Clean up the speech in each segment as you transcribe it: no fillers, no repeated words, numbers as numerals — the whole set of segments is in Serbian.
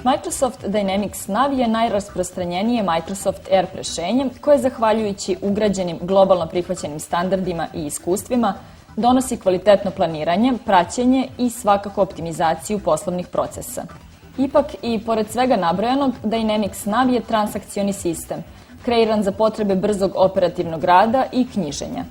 Microsoft Dynamics Nav je najrasprostranjenije Microsoft ERP rešenje koje, zahvaljujući ugrađenim globalno prihvaćenim standardima i iskustvima, donosi kvalitetno planiranje, praćenje i svakako optimizaciju poslovnih procesa. Ipak, i pored svega nabrojanog, Dynamics Nav je transakcioni sistem, kreiran za potrebe brzog operativnog rada i knjiženja.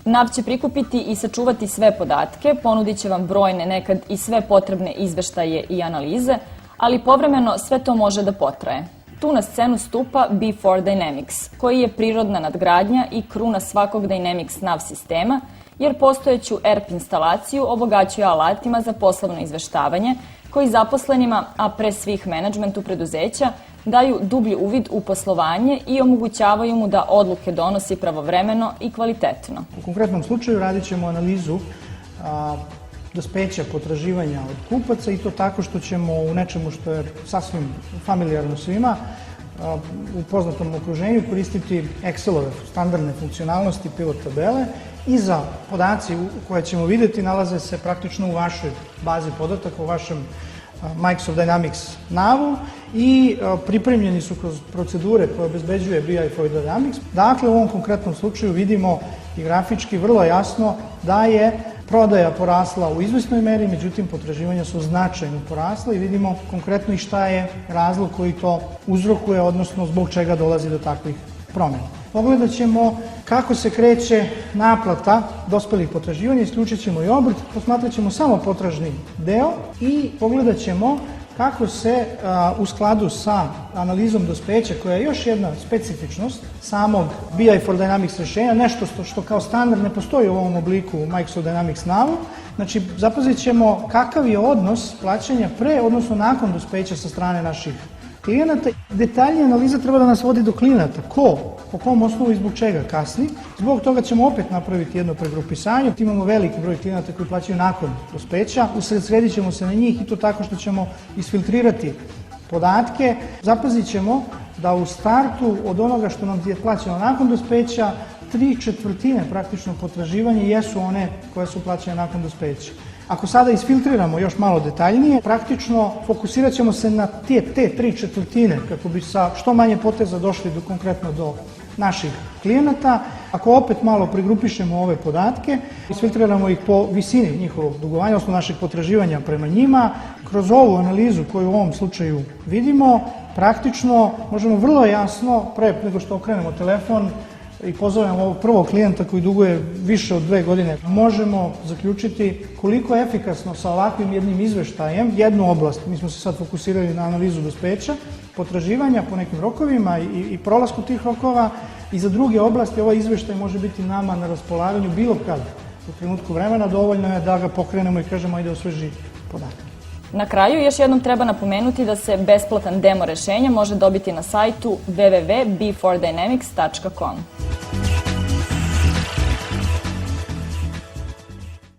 Nav će prikupiti i sačuvati sve podatke, ponudit će vam brojne, nekad i sve potrebne izveštaje i analize, ali povremeno sve to može da potraje. Tu na scenu stupa B4 Dynamics, koji je prirodna nadgradnja i kruna svakog Dynamics Nav sistema, jer postojeću ERP instalaciju obogaćuje alatima za poslovno izveštavanje, koji zaposlenima, a pre svih menadžmentu preduzeća, daju dublji uvid u poslovanje i omogućavaju mu da odluke donosi pravovremeno i kvalitetno. U konkretnom slučaju radit ćemo analizu dospeća potraživanja od kupaca i to tako što ćemo u nečemu što je sasvim familijarno svima u poznatom okruženju koristiti Excelove standardne funkcionalnosti, pivot tabele. Iza podaci koje ćemo vidjeti nalaze se praktično u vašoj bazi podataka, u vašem Microsoft Dynamics Navu i pripremljeni su kroz procedure koje obezbeđuje BI4 Dynamics. Dakle, u ovom konkretnom slučaju vidimo i grafički vrlo jasno da je prodaja porasla u izvesnoj meri, međutim potraživanja su značajno porasla i vidimo konkretno i šta je razlog koji to uzrokuje, odnosno zbog čega dolazi do takvih promjena. Pogledat ćemo kako se kreće naplata dospelih potraživanja, isključit ćemo i obrt, posmatrat ćemo samo potražni deo i pogledat ćemo kako se u skladu sa analizom dospeća, koja je još jedna specifičnost samog BI4 Dynamics rešenja, nešto što kao standard ne postoji u ovom obliku u Microsoft Dynamics Navu. Znači, zapazit ćemo kakav je odnos plaćanja pre, odnosno nakon dospeća sa strane naših klijenata. Detaljnija analiza treba da nas vodi do klijenata. Ko? Po kom osnovu i zbog čega kasni. Zbog toga ćemo opet napraviti jedno pregrupisanje. Imamo veliki broj klijenata koji plaćaju nakon dospeća. Usredsredit ćemo se na njih i to tako što ćemo isfiltrirati podatke. Zapazit ćemo da u startu od onoga što nam je plaćeno nakon dospeća, 3/4 praktično potraživanja jesu one koje su plaćene nakon dospeća. Ako sada isfiltriramo još malo detaljnije, praktično fokusirat ćemo se na te 3/4 kako bi sa što manje poteza došli konkretno do naših klijenata. Ako opet malo pregrupišemo ove podatke, isfiltriramo ih po visini njihovog dugovanja, odnosno naših potraživanja prema njima, kroz ovu analizu koju u ovom slučaju vidimo, praktično možemo vrlo jasno, pre nego što okrenemo telefon i pozovemo ovog prvog klijenta koji duguje više od 2 godine, možemo zaključiti koliko je efikasno sa ovakvim jednim izveštajem jednu oblast. Mi smo se sad fokusirali na analizu dospeća, potraživanja po nekim rokovima i prolasku tih rokova i za druge oblasti ovaj izveštaj može biti nama na raspolaganju bilo kad u trenutku vremena. Dovoljno je da ga pokrenemo i kažemo ajde osveži podatak. Na kraju, još jednom treba napomenuti da se besplatan demo rešenja može dobiti na sajtu www.b4dynamics.com.